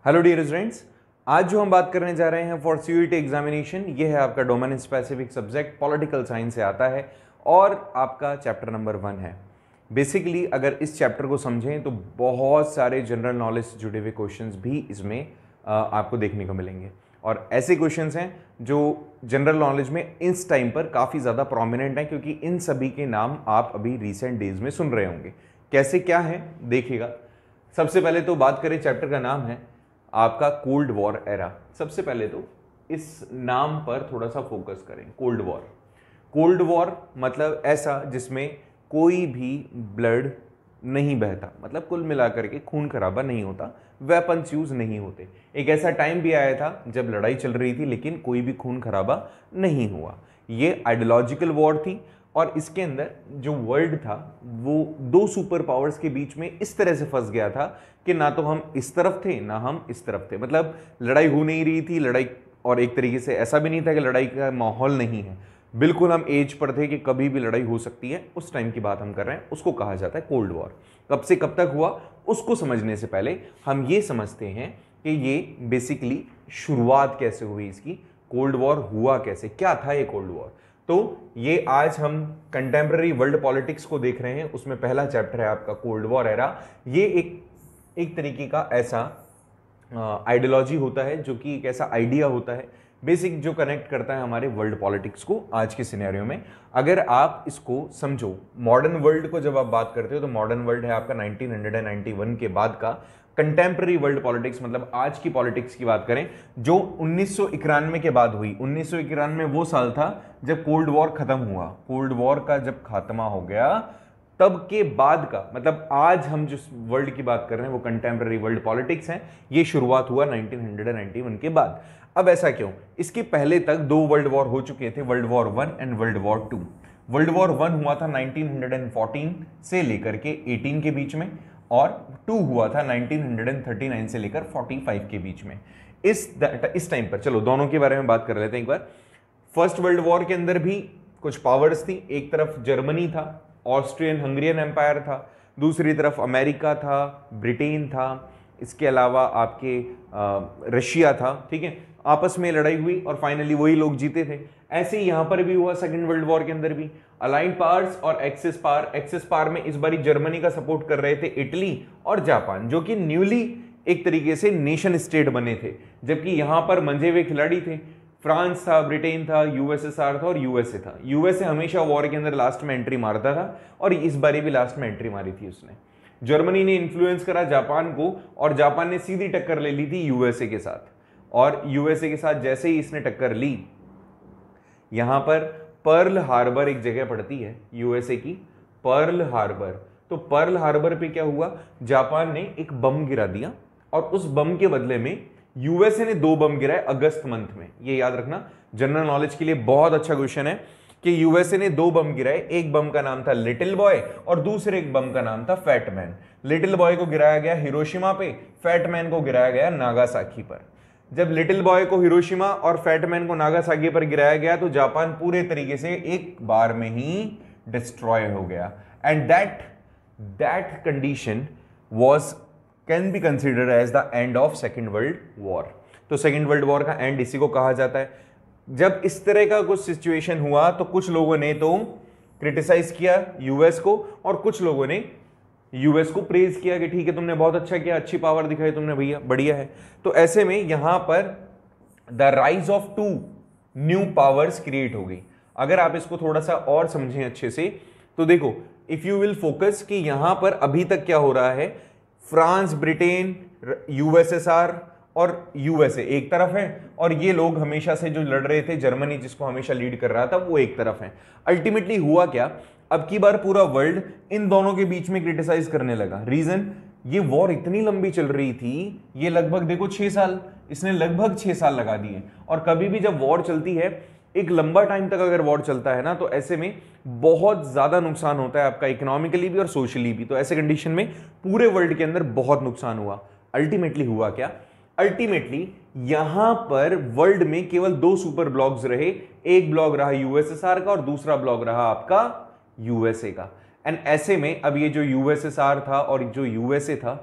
Hello dear students, आज जो हम बात करने जा रहे हैं फॉर सीयूईटी एग्जामिनेशन, ये है आपका domain specific subject political science से आता है और आपका चैप्टर नंबर 1 है। बेसिकली अगर इस चैप्टर को समझें तो बहुत सारे जनरल नॉलेज से जुड़े हुए क्वेश्चंस भी इसमें आपको देखने को मिलेंगे और ऐसे क्वेश्चंस हैं जो जनरल नॉलेज में इस टाइम पर काफ़ी ज़्यादा प्रोमिनेंट हैं, क्योंकि इन सभी के नाम आप अभी रिसेंट डेज में सुन रहे होंगे। कैसे क्या है देखिएगा। सबसे पहले तो बात करें, चैप्टर का नाम है आपका कोल्ड वॉर एरा। सबसे पहले तो इस नाम पर थोड़ा सा फोकस करें। कोल्ड वॉर, कोल्ड वॉर मतलब ऐसा जिसमें कोई भी ब्लड नहीं बहता, मतलब कुल मिलाकर के खून खराबा नहीं होता, वेपन्स यूज नहीं होते। एक ऐसा टाइम भी आया था जब लड़ाई चल रही थी लेकिन कोई भी खून खराबा नहीं हुआ। ये आइडियोलॉजिकल वॉर थी और इसके अंदर जो वर्ल्ड था वो दो सुपर पावर्स के बीच में इस तरह से फंस गया था कि ना तो हम इस तरफ थे ना हम इस तरफ थे। मतलब लड़ाई हो नहीं रही थी, लड़ाई, और एक तरीके से ऐसा भी नहीं था कि लड़ाई का माहौल नहीं है, बिल्कुल हम एज पर थे कि कभी भी लड़ाई हो सकती है। उस टाइम की बात हम कर रहे हैं, उसको कहा जाता है कोल्ड वॉर। कब से कब तक हुआ उसको समझने से पहले हम ये समझते हैं कि ये बेसिकली शुरुआत कैसे हुई, इसकी कोल्ड वॉर हुआ कैसे, क्या था ये कोल्ड वॉर। तो ये आज हम कंटेम्प्रेरी वर्ल्ड पॉलिटिक्स को देख रहे हैं, उसमें पहला चैप्टर है आपका कोल्ड वॉर एरा। ये एक तरीके का ऐसा आइडियोलॉजी होता है जो कि एक ऐसा आइडिया होता है बेसिक जो कनेक्ट करता है हमारे वर्ल्ड पॉलिटिक्स को आज के सिनेरियो में। अगर आप इसको समझो, मॉडर्न वर्ल्ड को जब आप बात करते हो तो मॉडर्न वर्ल्ड है आपका 1991 के बाद का कंटेम्प्रेरी वर्ल्ड पॉलिटिक्स, मतलब आज की पॉलिटिक्स की बात करें जो 1991 के बाद हुई। 1991 वो साल था जब कोल्ड वॉर खत्म हुआ। कोल्ड वॉर का जब खात्मा हो गया तब के बाद का, मतलब आज हम जिस वर्ल्ड की बात कर रहे हैं वो कंटेम्प्रेरी वर्ल्ड पॉलिटिक्स है। ये शुरुआत हुआ 1991 के बाद। अब ऐसा क्यों? इसके पहले तक दो वर्ल्ड वॉर हो चुके थे, world war 1 and world war 2। World war 1 हुआ था 1914 से लेकर के 18 के बीच में और 2 हुआ था 1939 से लेकर 45 के बीच में। इस टाइम पर चलो दोनों के बारे में बात कर लेते हैं एक बार। फर्स्ट वर्ल्ड वॉर के अंदर भी कुछ पावर्स थी। एक तरफ जर्मनी था, ऑस्ट्रियन हंगरियन एम्पायर था, दूसरी तरफ अमेरिका था, ब्रिटेन था, इसके अलावा आपके रशिया था। ठीक है, आपस में लड़ाई हुई और फाइनली वही लोग जीते थे। ऐसे ही यहां पर भी हुआ सेकेंड वर्ल्ड वॉर के अंदर भी। अलाइंड पावर्स और एक्सिस पावर में इस बारी जर्मनी का सपोर्ट कर रहे थे इटली और जापान, जो कि न्यूली एक तरीके से नेशन स्टेट बने थे, जबकि यहां पर मंजे हुए खिलाड़ी थे। फ्रांस था, ब्रिटेन था, यूएसएसआर था और यूएसए था। यूएसए हमेशा वॉर के अंदर लास्ट में एंट्री मारता था और इस बारी भी लास्ट में एंट्री मारी थी उसने। जर्मनी ने इन्फ्लुएंस करा जापान को और जापान ने सीधी टक्कर ले ली थी यूएसए के साथ। और यूएसए के साथ जैसे ही इसने टक्कर ली, यहां पर पर्ल हार्बर एक जगह पड़ती है यूएसए की, पर्ल हार्बर। तो पर्ल हार्बर पे क्या हुआ, जापान ने एक बम गिरा दिया और उस बम के बदले में यूएसए ने 2 बम गिराए अगस्त मंथ में। ये याद रखना, जनरल नॉलेज के लिए बहुत अच्छा क्वेश्चन है कि यूएसए ने 2 बम गिराए। एक बम का नाम था लिटिल बॉय और दूसरे एक बम का नाम था फैट मैन। लिटिल बॉय को गिराया गया हिरोशिमा पे, फैट मैन को गिराया गया नागासाकी पर। जब लिटिल बॉय को हिरोशिमा और फैट मैन को नागासाकी पर गिराया गया तो जापान पूरे तरीके से एक बार में ही डिस्ट्रॉय हो गया। And that condition was can be considered as the end of second world war. तो सेकेंड वर्ल्ड वॉर का एंड इसी को कहा जाता है। जब इस तरह का कुछ सिचुएशन हुआ तो कुछ लोगों ने तो क्रिटिसाइज किया यूएस को और कुछ लोगों ने यूएस को प्रेज किया कि ठीक है तुमने बहुत अच्छा किया, अच्छी पावर दिखाई तुमने भैया, बढ़िया है। तो ऐसे में यहां पर the rise of 2 new powers create हो गई। अगर आप इसको थोड़ा सा और समझें अच्छे से तो देखो, इफ यू विल फोकस कि यहां पर अभी तक क्या हो रहा है, फ्रांस, ब्रिटेन, यूएसएसआर और यूएसए एक तरफ है और ये लोग हमेशा से जो लड़ रहे थे, जर्मनी जिसको हमेशा लीड कर रहा था, वो एक तरफ है। अल्टीमेटली हुआ क्या, अब की बार पूरा वर्ल्ड इन दोनों के बीच में क्रिटिसाइज करने लगा। रीजन, ये वॉर इतनी लंबी चल रही थी, ये लगभग देखो 6 साल, इसने लगभग 6 साल लगा दिए। और कभी भी जब वॉर चलती है, एक लंबा टाइम तक अगर वॉर चलता है ना, तो ऐसे में बहुत ज्यादा नुकसान होता है आपका इकोनॉमिकली भी और सोशली भी। तो ऐसे कंडीशन में पूरे वर्ल्ड के अंदर बहुत नुकसान हुआ। अल्टीमेटली हुआ क्या, अल्टीमेटली यहां पर वर्ल्ड में केवल 2 सुपर ब्लॉक्स रहे। एक ब्लॉक रहा यूएसएसआर का और दूसरा ब्लॉक रहा आपका यूएसए का। एंड ऐसे में अब ये जो यूएसएसआर था और जो यूएसए था,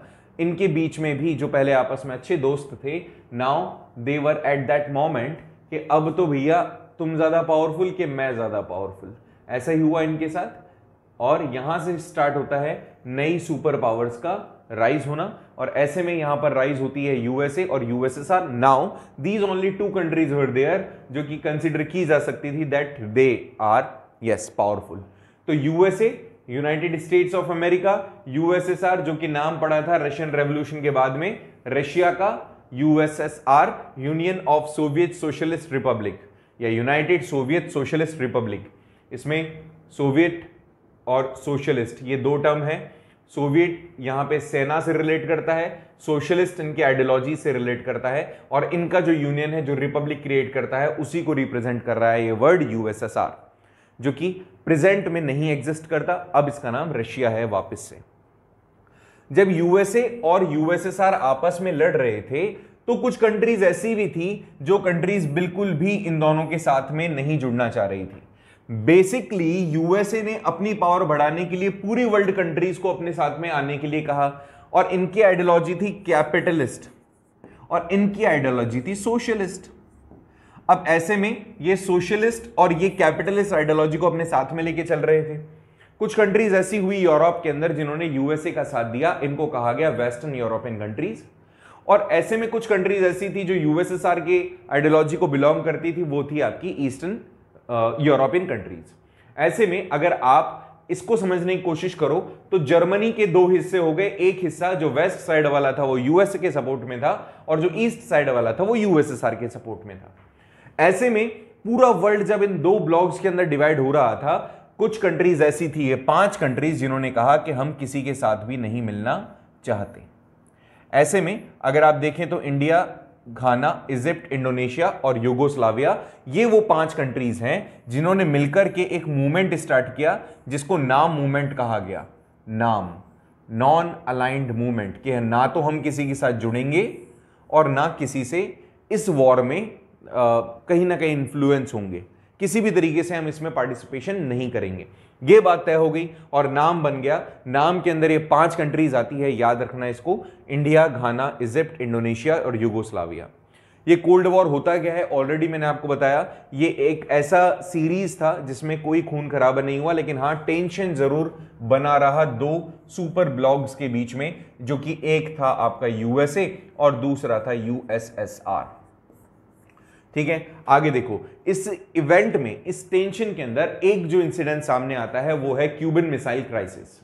इनके बीच में भी जो पहले आपस में अच्छे दोस्त थे, now they were at that moment कि अब तो भैया तुम ज्यादा पावरफुल कि मैं ज्यादा पावरफुल, ऐसा ही हुआ इनके साथ। और यहां से स्टार्ट होता है नई सुपर पावर्स का राइज होना, और ऐसे में यहां पर राइज होती है यूएसए और USSR. Now these only two countries were there जो कि कंसिडर की जा सकती थी that they are yes powerful. तो USA United States of America, USSR जो कि नाम पड़ा था रशियन रेवोल्यूशन के बाद में रशिया का, USSR union of Soviet socialist Republic या यूनाइटेड सोवियत सोशलिस्ट रिपब्लिक। इसमें सोवियत और सोशलिस्ट ये दो टर्म है। सोवियत यहां पे सेना से रिलेट करता है, सोशलिस्ट इनके आइडियोलॉजी से रिलेट करता है, और इनका जो यूनियन है जो रिपब्लिक क्रिएट करता है उसी को रिप्रेजेंट कर रहा है ये वर्ड यूएसएसआर, जो कि प्रेजेंट में नहीं एग्जिस्ट करता, अब इसका नाम रशिया है वापस से। जब यूएसए और यूएसएसआर आपस में लड़ रहे थे तो कुछ कंट्रीज ऐसी भी थी जो कंट्रीज बिल्कुल भी इन दोनों के साथ में नहीं जुड़ना चाह रही थी। बेसिकली यूएसए ने अपनी पावर बढ़ाने के लिए पूरी वर्ल्ड कंट्रीज को अपने साथ में आने के लिए कहा, और इनकी आइडियोलॉजी थी कैपिटलिस्ट और इनकी आइडियोलॉजी थी सोशलिस्ट। अब ऐसे में ये सोशलिस्ट और ये कैपिटलिस्ट आइडियोलॉजी को अपने साथ में लेके चल रहे थे। कुछ कंट्रीज ऐसी हुई यूरोप के अंदर जिन्होंने यूएसए का साथ दिया, इनको कहा गया वेस्टर्न यूरोपियन कंट्रीज। और ऐसे में कुछ कंट्रीज ऐसी थी जो यूएसएसआर के आइडियोलॉजी को बिलोंग करती थी, वो थी आपकी ईस्टर्न यूरोपियन कंट्रीज। ऐसे में अगर आप इसको समझने की कोशिश करो तो जर्मनी के दो हिस्से हो गए, एक हिस्सा जो वेस्ट साइड वाला था वो यूएसए के सपोर्ट में था, और जो ईस्ट साइड वाला था वो यूएसएसआर के सपोर्ट में था। ऐसे में पूरा वर्ल्ड जब इन दो ब्लॉक्स के अंदर डिवाइड हो रहा था, कुछ कंट्रीज ऐसी थी, ये 5 कंट्रीज जिन्होंने कहा कि हम किसी के साथ भी नहीं मिलना चाहते। ऐसे में अगर आप देखें तो इंडिया, घाना, इजिप्ट, इंडोनेशिया और यूगोस्लाविया, ये वो 5 कंट्रीज हैं जिन्होंने मिलकर के एक मूवमेंट स्टार्ट किया जिसको नाम मूवमेंट कहा गया। नाम, नॉन अलाइंड मूवमेंट, कि ना तो हम किसी के साथ जुड़ेंगे और ना किसी से इस वॉर में कहीं ना कहीं इन्फ्लुएंस होंगे, किसी भी तरीके से हम इसमें पार्टिसिपेशन नहीं करेंगे। ये बात तय हो गई और नाम बन गया। नाम के अंदर ये 5 कंट्रीज आती है, याद रखना इसको, इंडिया, घाना, इजिप्ट, इंडोनेशिया और यूगोस्लाविया। ये कोल्ड वॉर होता क्या है, ऑलरेडी मैंने आपको बताया, ये एक ऐसा सीरीज था जिसमें कोई खून खराबा नहीं हुआ, लेकिन हाँ टेंशन जरूर बना रहा 2 सुपर ब्लॉक्स के बीच में, जो कि एक था आपका यूएसए और दूसरा था यूएसएसआर। ठीक है, आगे देखो, इस इवेंट में, इस टेंशन के अंदर एक जो इंसिडेंट सामने आता है वो है Cuban missile crisis.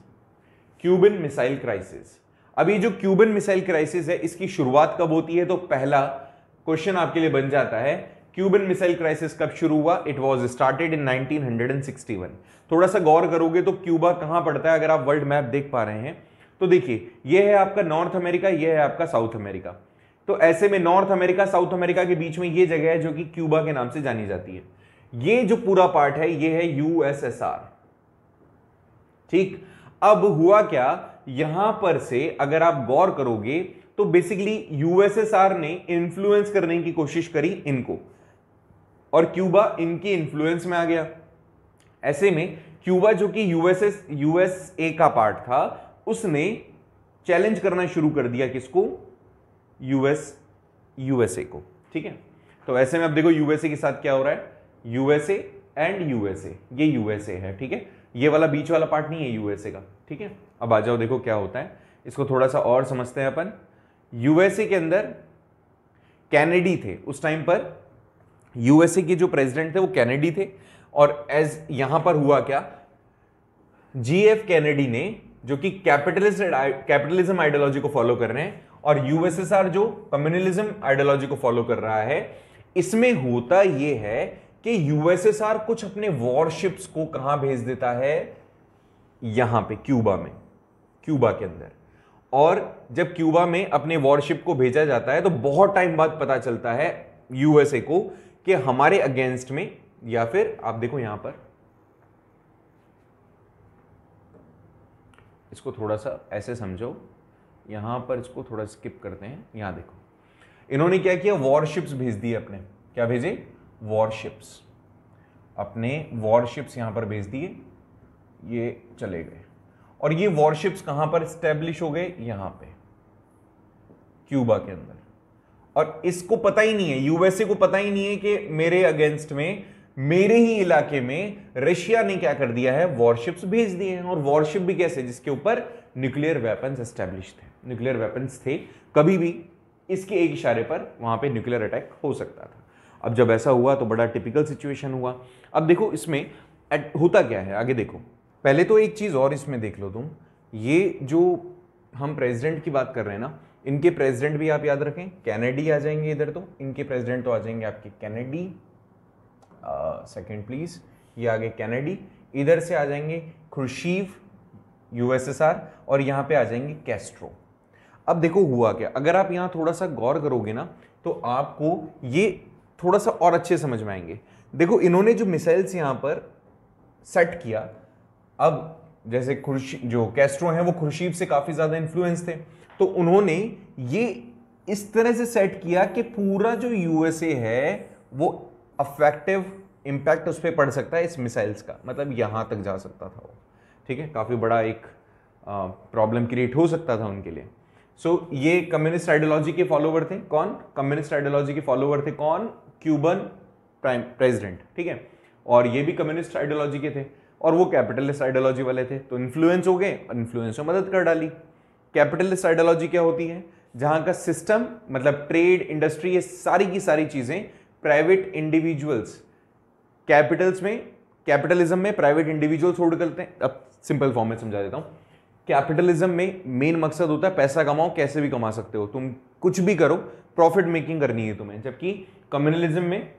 Cuban missile crisis, अब ये जो क्यूबन मिसाइल क्राइसिस है इसकी शुरुआत कब होती है, तो पहला क्वेश्चन आपके लिए बन जाता है, क्यूबन मिसाइल क्राइसिस कब शुरू हुआ? It was started in 1961। थोड़ा सा गौर करोगे तो क्यूबा कहां पड़ता है, अगर आप वर्ल्ड मैप देख पा रहे हैं तो देखिए, यह है आपका नॉर्थ अमेरिका, यह है आपका साउथ अमेरिका। तो ऐसे में नॉर्थ अमेरिका साउथ अमेरिका के बीच में ये जगह है जो कि क्यूबा के नाम से जानी जाती है। ये जो पूरा पार्ट है ये है यूएसएसआर। ठीक, अब हुआ क्या, यहां पर से अगर आप गौर करोगे तो बेसिकली यूएसएसआर ने इन्फ्लुएंस करने की कोशिश करी इनको, और क्यूबा इनके इन्फ्लुएंस में आ गया। ऐसे में क्यूबा जो कि यूएसए का पार्ट था, उसने चैलेंज करना शुरू कर दिया किसको? यूएसए को। ठीक है, तो ऐसे में अब देखो यूएसए के साथ क्या हो रहा है, यूएसए एंड यूएसए, ये यूएसए है। ठीक है, ये वाला बीच वाला पार्ट नहीं है यूएसए का। ठीक है, अब आ जाओ, देखो क्या होता है, इसको थोड़ा सा और समझते हैं अपन। यूएसए के अंदर कैनेडी थे उस टाइम पर, यूएसए के जो प्रेसिडेंट थे वो कैनेडी थे, और एज यहां पर हुआ क्या, जीएफ कैनेडी ने, जो कि कैपिटलिज्म आइडियोलॉजी को फॉलो कर रहे हैं, और यूएसएसआर जो कम्युनलिज्म आइडियोलॉजी को फॉलो कर रहा है, इसमें होता यह है कि यूएसएसआर कुछ अपने वॉरशिप्स को कहां भेज देता है, यहां पे क्यूबा में, क्यूबा के अंदर। और जब क्यूबा में अपने वॉरशिप को भेजा जाता है तो बहुत टाइम बाद पता चलता है यूएसए को कि हमारे अगेंस्ट में, या फिर आप देखो यहां पर, इसको थोड़ा सा ऐसे समझो, यहां पर इसको थोड़ा स्किप करते हैं। यहां देखो, इन्होंने क्या किया, वॉरशिप्स भेज दिए अपने, क्या भेजे? वॉरशिप्स, अपने वॉरशिप्स यहां पर भेज दिए, ये चले गए, और ये वॉरशिप्स कहां पर स्टैब्लिश हो गए? यहां पे। क्यूबा के अंदर। और इसको पता ही नहीं है, यूएसए को पता ही नहीं है कि मेरे अगेंस्ट में, मेरे ही इलाके में रशिया ने क्या कर दिया है, वॉरशिप्स भेज दिए हैं। और वॉरशिप भी कैसे, जिसके ऊपर न्यूक्लियर वेपन्स एस्टेब्लिश थे, न्यूक्लियर वेपन्स थे, कभी भी इसके एक इशारे पर वहां पे न्यूक्लियर अटैक हो सकता था। अब जब ऐसा हुआ तो बड़ा टिपिकल सिचुएशन हुआ। अब देखो इसमें होता क्या है, आगे देखो। पहले तो एक चीज और इसमें देख लो तुम, ये जो हम प्रेसिडेंट की बात कर रहे हैं ना, इनके प्रेसिडेंट भी आप याद रखें, कैनेडी आ जाएंगे इधर, तो इनके प्रेसिडेंट तो आ जाएंगे आपके कैनेडी, सेकंड प्लीज, ये आगे कैनेडी, इधर से आ जाएंगे खुर्शीव यूएसएसआर, और यहां पे आ जाएंगे कैस्ट्रो। अब देखो हुआ क्या, अगर आप यहां थोड़ा सा गौर करोगे ना तो आपको ये थोड़ा सा और अच्छे समझ में आएंगे। देखो इन्होंने जो मिसाइल्स यहां पर सेट किया, अब जैसे जो कैस्ट्रो हैं वो खुर्शीव से काफी ज्यादा इन्फ्लुएंस थे, तो उन्होंने ये इस तरह से सेट किया कि पूरा जो यूएसए है वो अफेक्टिव इंपैक्ट उस पर पड़ सकता है इस मिसाइल्स का, मतलब यहां तक जा सकता था वो, ठीक है, काफी बड़ा एक प्रॉब्लम क्रिएट हो सकता था उनके लिए। सो ये कम्युनिस्ट आइडियोलॉजी के फॉलोवर थे, कौन, कम्युनिस्ट आइडियोलॉजी के फॉलोवर थे कौन, क्यूबन प्राइम प्रेसिडेंट, ठीक है, और ये भी कम्युनिस्ट आइडियोलॉजी के थे और वो कैपिटलिस्ट आइडियोलॉजी वाले थे, तो इन्फ्लुएंस हो गए, इन्फ्लुएंस में मदद कर डाली। कैपिटलिस्ट आइडियोलॉजी क्या होती है, जहां का सिस्टम मतलब ट्रेड, इंडस्ट्री, ये सारी की सारी चीजें प्राइवेट इंडिविजुअल्स, कैपिटलिज्म में प्राइवेट इंडिविजुअल्स होल्ड करते हैं। अब सिंपल फॉर्म में समझा देता हूं, कैपिटलिज्म में मेन मकसद होता है पैसा कमाओ, कैसे भी कमा सकते हो तुम, कुछ भी करो, प्रॉफिट मेकिंग करनी है तुम्हें। जबकि कम्युनलिज्म में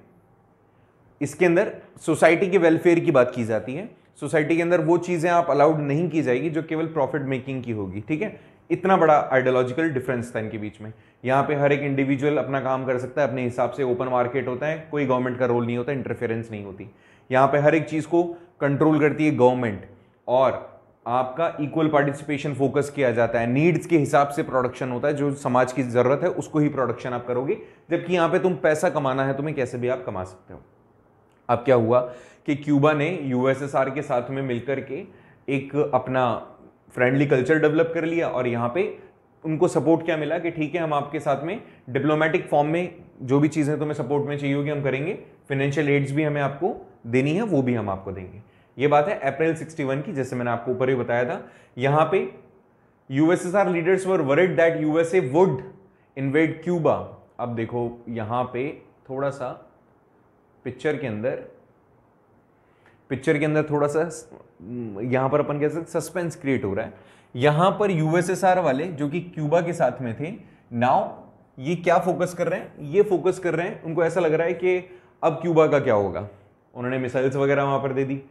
इसके अंदर सोसाइटी के वेलफेयर की बात की जाती है, सोसाइटी के अंदर वो चीजें आप अलाउड नहीं की जाएगी जो केवल प्रॉफिट मेकिंग की होगी, ठीक है। इतना बड़ा आइडियोलॉजिकल डिफरेंस था इनके बीच में। यहाँ पे हर एक इंडिविजुअल अपना काम कर सकता है अपने हिसाब से, ओपन मार्केट होता है, कोई गवर्नमेंट का रोल नहीं होता, इंटरफेरेंस नहीं होती। यहाँ पे हर एक चीज को कंट्रोल करती है गवर्नमेंट, और आपका इक्वल पार्टिसिपेशन फोकस किया जाता है, नीड्स के हिसाब से प्रोडक्शन होता है, जो समाज की जरूरत है उसको ही प्रोडक्शन आप करोगे। जबकि यहाँ पे तुम पैसा कमाना है तुम्हें, कैसे भी आप कमा सकते हो। अब क्या हुआ कि क्यूबा ने यूएसएसआर के साथ में मिलकर के एक अपना फ्रेंडली कल्चर डेवलप कर लिया, और यहाँ पे उनको सपोर्ट क्या मिला कि ठीक है हम आपके साथ में डिप्लोमेटिक फॉर्म में जो भी चीजें तुम्हें सपोर्ट में चाहिए होगी हम करेंगे, फाइनेंशियल एड्स भी हमें आपको देनी है वो भी हम आपको देंगे। ये बात है अप्रैल 61 की, जैसे मैंने आपको ऊपर ही बताया था। यहां पे USSR leaders were worried that USA would invade Cuba. अब देखो यहां पे थोड़ा सा पिक्चर के अंदर थोड़ा सा यहां पर अपन कह सकते सस्पेंस क्रिएट हो रहा है। यहां पर यूएसएसआर वाले जो कि क्यूबा के साथ में थे, नाउ ये क्या फोकस कर रहे हैं, ये फोकस कर रहे हैं, उनको ऐसा लग रहा है कि अब क्यूबा का क्या होगा। उन्होंने मिसाइल्स वगैरह वहां पर दे दी,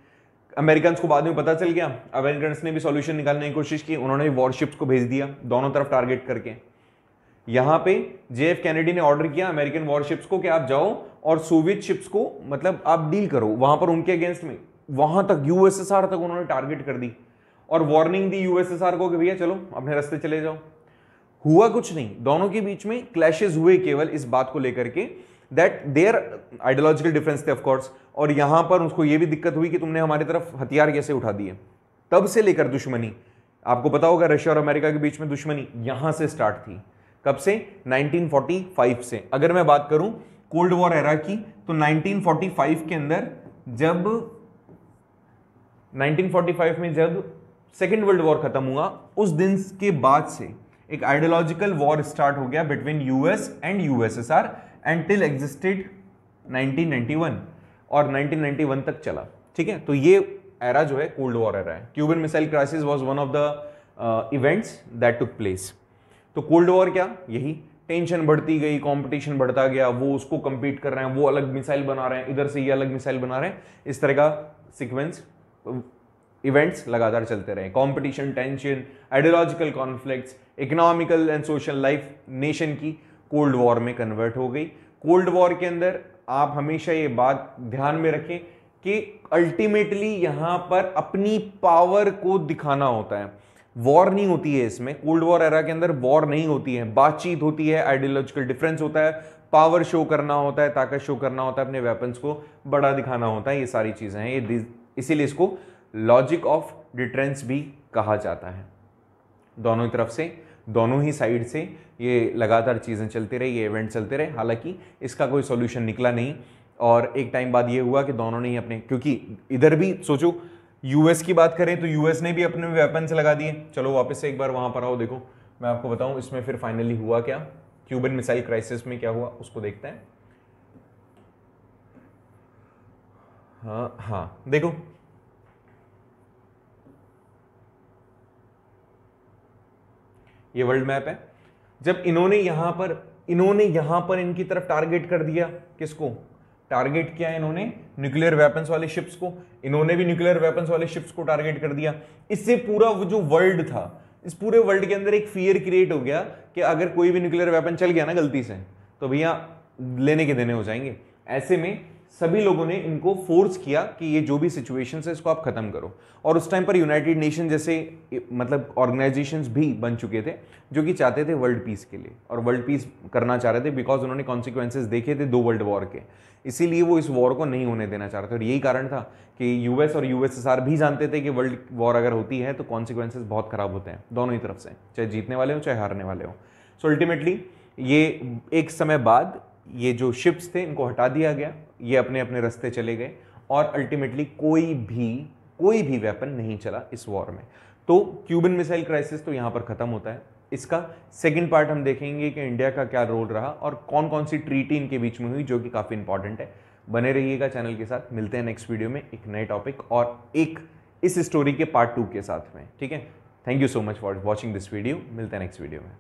अमेरिकन को बाद में पता चल गया, अमेरिकन ने भी सॉल्यूशन निकालने की कोशिश की, उन्होंने भी वॉरशिप्स को भेज दिया दोनों तरफ टारगेट करके। यहां पे जेएफ कैनेडी ने ऑर्डर किया अमेरिकन वॉरशिप्स को कि आप जाओ और सोवियत शिप्स को मतलब आप डील करो वहां पर उनके अगेंस्ट में, वहां तक यूएसएसआर तक उन्होंने टारगेट कर दी और वार्निंग दी यूएसएसआर को कि भैया चलो अपने रास्ते चले जाओ। हुआ कुछ नहीं, दोनों के बीच में क्लैशेस हुए केवल इस बात को लेकर के दैट देयर आइडियोलॉजिकल डिफरेंस थे ऑफ कोर्स, और यहां पर उसको यह भी दिक्कत हुई कि तुमने हमारी तरफ हथियार कैसे उठा दिए। तब से लेकर दुश्मनी, आपको पता होगा रशिया और अमेरिका के बीच में दुश्मनी यहां से स्टार्ट थी। कब से? 1945 से। अगर मैं बात करूं कोल्ड वॉर एरा की, तो 1945 के अंदर जब 1945 में जब सेकेंड वर्ल्ड वॉर खत्म हुआ, उस दिन के बाद से एक आइडियोलॉजिकल वॉर स्टार्ट हो गया between US and USSR and till existed 1991, और 1991 तक चला। ठीक है, तो ये एरा जो है कोल्ड वॉर एरा है। Cuban missile crisis was one of the events that took place. तो कोल्ड वॉर क्या, यही टेंशन बढ़ती गई, कंपटीशन बढ़ता गया, वो उसको compete कर रहे हैं, वो अलग मिसाइल बना रहे हैं, इधर से ये अलग मिसाइल बना रहे हैं, इस तरह का सीक्वेंस इवेंट्स लगातार चलते रहे। Competition, tension, ideological conflicts, economical and social life nation की कोल्ड वॉर में कन्वर्ट हो गई। कोल्ड वॉर के अंदर आप हमेशा ये बात ध्यान में रखें कि अल्टीमेटली यहां पर अपनी पावर को दिखाना होता है, वॉर नहीं होती है इसमें। कोल्ड वॉर एरा के अंदर वॉर नहीं होती है, बातचीत होती है, आइडियोलॉजिकल डिफरेंस होता है, पावर शो करना होता है, ताकत शो करना होता है, अपने वेपन्स को बड़ा दिखाना होता है, ये सारी चीजें हैं। ये इसीलिए इसको लॉजिक ऑफ डिटरेंस भी कहा जाता है। दोनों तरफ से दोनों ही साइड से ये लगातार चीज़ें चलती रही, ये इवेंट चलते रहे, हालांकि इसका कोई सॉल्यूशन निकला नहीं। और एक टाइम बाद ये हुआ कि दोनों ने ही अपने, क्योंकि इधर भी सोचो यूएस की बात करें तो यूएस ने भी अपने वेपन्स लगा दिए। चलो वापस से एक बार वहां पर आओ, देखो मैं आपको बताऊं इसमें फिर फाइनली हुआ क्या, क्यूबन मिसाइल क्राइसिस में क्या हुआ उसको देखते हैं। हाँ देखो, ये वर्ल्ड मैप है। जब इन्होंने यहां पर इनकी तरफ टारगेट कर दिया, किसको टारगेट किया इन्होंने, न्यूक्लियर वेपन्स वाले शिप्स को, इन्होंने भी न्यूक्लियर वेपन्स वाले शिप्स को टारगेट कर दिया। इससे पूरा वो जो वर्ल्ड था, इस पूरे वर्ल्ड के अंदर एक फियर क्रिएट हो गया कि अगर कोई भी न्यूक्लियर वेपन चल गया ना गलती से, तो भैया लेने के देने हो जाएंगे। ऐसे में सभी लोगों ने इनको फोर्स किया कि ये जो भी सिचुएशन है इसको आप खत्म करो। और उस टाइम पर यूनाइटेड नेशन जैसे मतलब ऑर्गेनाइजेशंस भी बन चुके थे जो कि चाहते थे वर्ल्ड पीस के लिए, और वर्ल्ड पीस करना चाह रहे थे बिकॉज उन्होंने कॉन्सिक्वेंसेस देखे थे 2 वर्ल्ड वॉर के, इसीलिए वो इस वॉर को नहीं होने देना चाह रहे थे। और यही कारण था कि यूएस और यूएसएसआर भी जानते थे कि वर्ल्ड वॉर अगर होती है तो कॉन्सिक्वेंसेस बहुत खराब होते हैं दोनों ही तरफ से, चाहे जीतने वाले हो चाहे हारने वाले हो। सो अल्टीमेटली ये एक समय बाद ये जो शिप्स थे इनको हटा दिया गया, ये अपने अपने रास्ते चले गए, और अल्टीमेटली कोई भी वेपन नहीं चला इस वॉर में। तो क्यूबन मिसाइल क्राइसिस तो यहां पर खत्म होता है। इसका सेकंड पार्ट हम देखेंगे कि इंडिया का क्या रोल रहा और कौन कौन सी ट्रीटी इनके बीच में हुई जो कि काफी इंपॉर्टेंट है। बने रहिएगा चैनल के साथ, मिलते हैं नेक्स्ट वीडियो में एक नए टॉपिक और एक इस स्टोरी के पार्ट 2 के साथ में, ठीक है। Thank you so much for watching this video, मिलते हैं नेक्स्ट वीडियो में।